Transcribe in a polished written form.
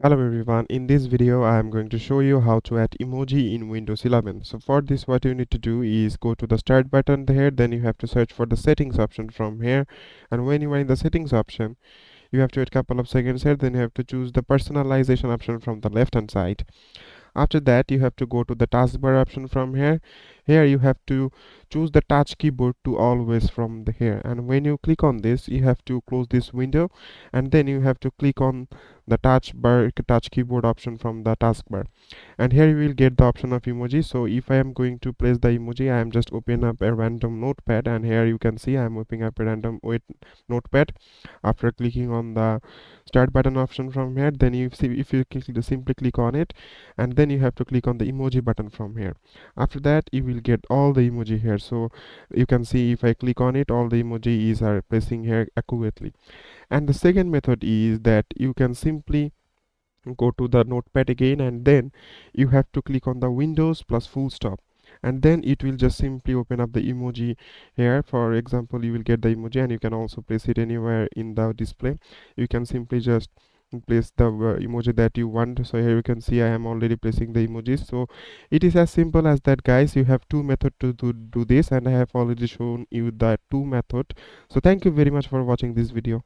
Hello everyone, in this video I am going to show you how to add emoji in Windows 11. So for this what you need to do is go to the start button here, then you have to search for the settings option from here, and when you are in the settings option you have to wait a couple of seconds here, then you have to choose the personalization option from the left hand side. After that you have to go to the taskbar option from here you have to choose the touch keyboard to always from the here, and when you click on this you have to close this window, and then you have to click on the touch keyboard option from the taskbar, and here you will get the option of emoji. So if I am going to place the emoji, I am just open up a random notepad, and here you can see I am opening up a random notepad. After clicking on the start button option from here, then you see if you simply click on it, and then you have to click on the emoji button from here. After that you will get all the emoji here. So you can see if I click on it, all the emojis are placing here accurately. And the second method is that you can simply go to the notepad again, and then you have to click on the windows plus full stop, and then it will just simply open up the emoji here. For example, you will get the emoji and you can also place it anywhere in the display. You can simply just place the emoji that you want. So here you can see I am already placing the emojis. So it is as simple as that, guys. You have two methods to do this, and I have already shown you the two method. So thank you very much for watching this video.